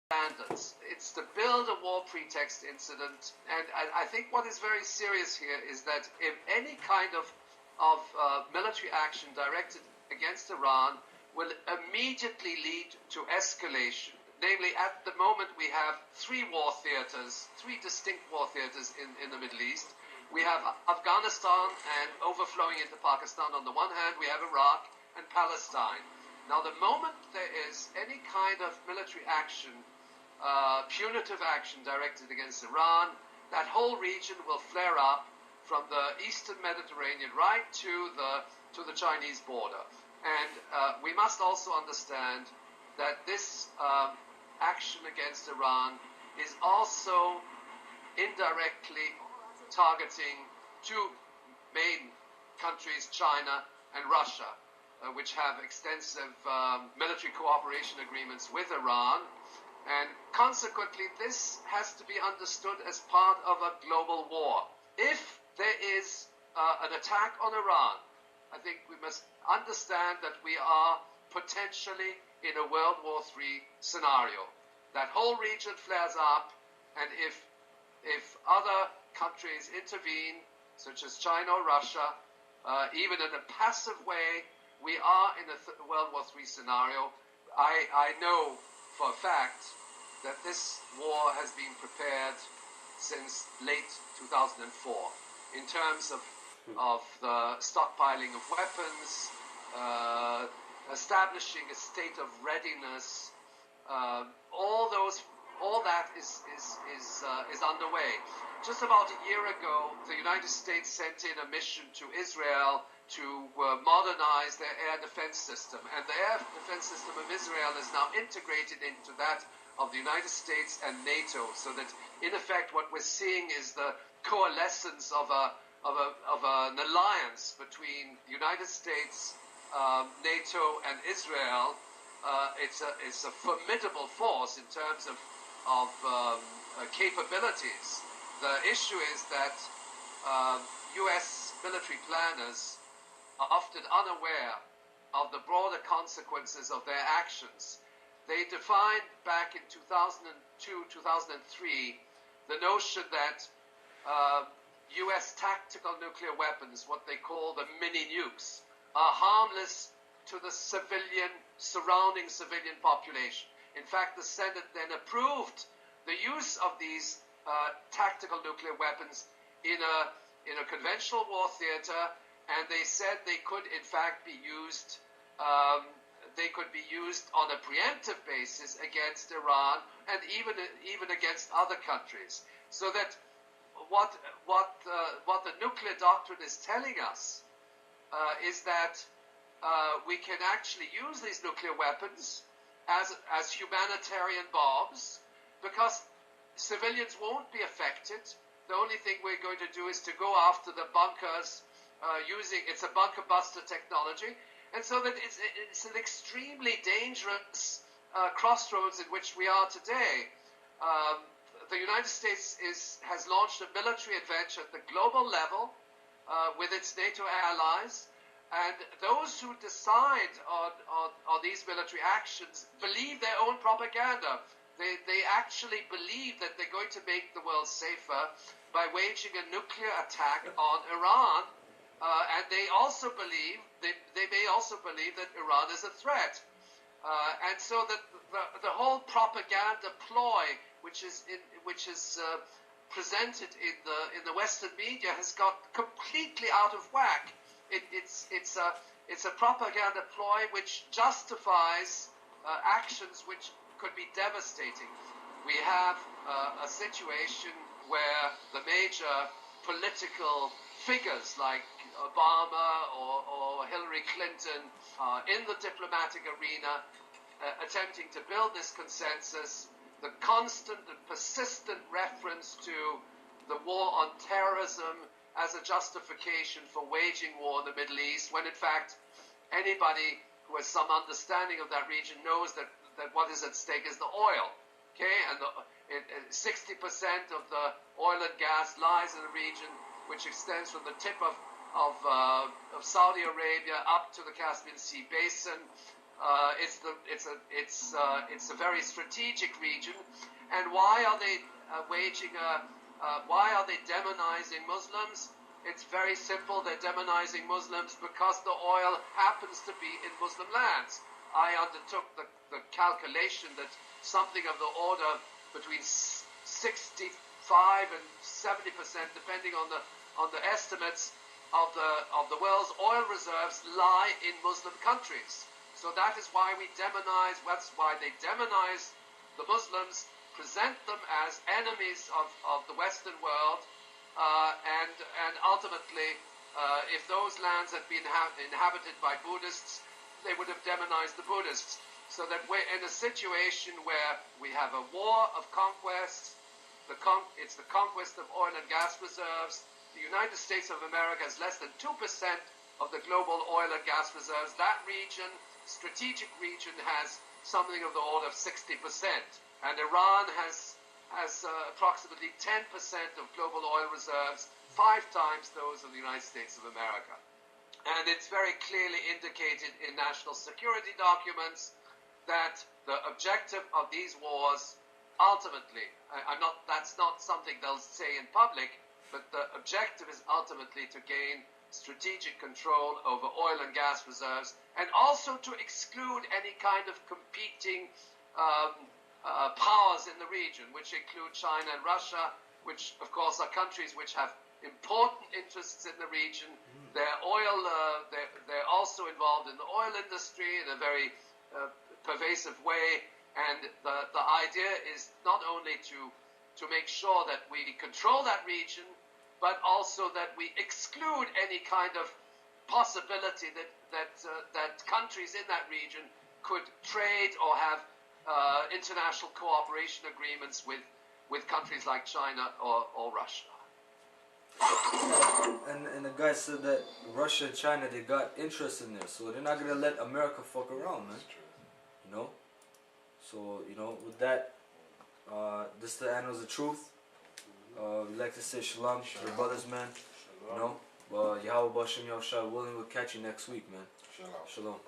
standards. It's to build a war pretext incident, and I think what is very serious here is that if any kind of military action directed against Iran will immediately lead to escalation. Namely, at the moment we have three distinct war theaters in the Middle East. We have Afghanistan and overflowing into Pakistan on the one hand, we have Iraq and Palestine. Now, the moment there is any kind of military action, punitive action directed against Iran, that whole region will flare up from the eastern Mediterranean right to the Chinese border. And we must also understand that this action against Iran is also indirectly targeting two main countries, China and Russia, which have extensive military cooperation agreements with Iran. And consequently, this has to be understood as part of a global war. If there is an attack on Iran, I think we must understand that we are potentially in a World War III scenario. That whole region flares up, and if other countries intervene, such as China or Russia, even in a passive way, we are in a World War III scenario. I know for a fact that this war has been prepared since late 2004 in terms of the stockpiling of weapons, establishing a state of readiness. All that is underway. Just about a year ago, the United States sent in a mission to Israel to modernize their air defense system, and the air defense system of Israel is now integrated into that of the United States and NATO, so that in effect what we're seeing is the coalescence of an alliance between the United States, NATO, and Israel. It's a formidable force in terms of capabilities. The issue is that U.S. military planners are often unaware of the broader consequences of their actions. They defined back in 2002, 2003, the notion that U.S. tactical nuclear weapons, what they call the mini nukes, are harmless to the surrounding civilian population. In fact, the Senate then approved the use of these tactical nuclear weapons in a conventional war theater, and they said they could in fact be used. They could be used on a preemptive basis against Iran and even against other countries. So that what the nuclear doctrine is telling us is that we can actually use these nuclear weapons as humanitarian bombs, because civilians won't be affected. The only thing we're going to do is to go after the bunkers it's a bunker buster technology, and so that it's an extremely dangerous crossroads in which we are today. The United States has launched a military adventure at the global level with its NATO allies, and those who decide on these military actions believe their own propaganda. They actually believe that they're going to make the world safer by waging a nuclear attack on Iran, and they also believe they may also believe that Iran is a threat, and so that the whole propaganda ploy, which is presented in the Western media, has got completely out of whack. It's a propaganda ploy which justifies actions which could be devastating. We have a situation where the major political figures like Obama or Hillary Clinton are in the diplomatic arena attempting to build this consensus. The constant and persistent reference to the war on terrorism as a justification for waging war in the Middle East, when in fact anybody who has some understanding of that region knows that what is at stake is the oil. Okay, and 60% of the oil and gas lies in the region, which extends from the tip of Saudi Arabia up to the Caspian Sea basin. It's a very strategic region. And why are they why are they demonizing Muslims? It's very simple. They're demonizing Muslims because the oil happens to be in Muslim lands. I undertook the calculation that something of the order between 65 and 70%, depending on the estimates of the world's oil reserves, lie in Muslim countries. So that is why we demonize. That's why they demonize the Muslims, present them as enemies of the Western world, and ultimately, if those lands had been inhabited by Buddhists, they would have demonized the Buddhists. So that we're in a situation where we have a war of conquest. It's the conquest of oil and gas reserves. The United States of America has less than 2% of the global oil and gas reserves. That region, strategic region, has something of the order of 60%. And Iran has approximately 10% of global oil reserves, 5 times those of the United States of America. And it's very clearly indicated in national security documents that the objective of these wars, ultimately, that's not something they'll say in public, but the objective is ultimately to gain strategic control over oil and gas reserves, and also to exclude any kind of competing powers in the region, which include China and Russia, which of course are countries which have important interests in the region. They're also involved in the oil industry in a very pervasive way, and the idea is not only to make sure that we control that region, but also that we exclude any kind of possibility that countries in that region could trade or have international cooperation agreements with countries like China or Russia. And the guy said that Russia and China, they got interest in there, so they're not gonna let America fuck around, man. You know? So, you know, with that, this is the Annals of Truth. We like to say shalom to the brothers, man. You know? Yahweh Bashem Yahushua willing, we'll catch you next week, man. Shalom.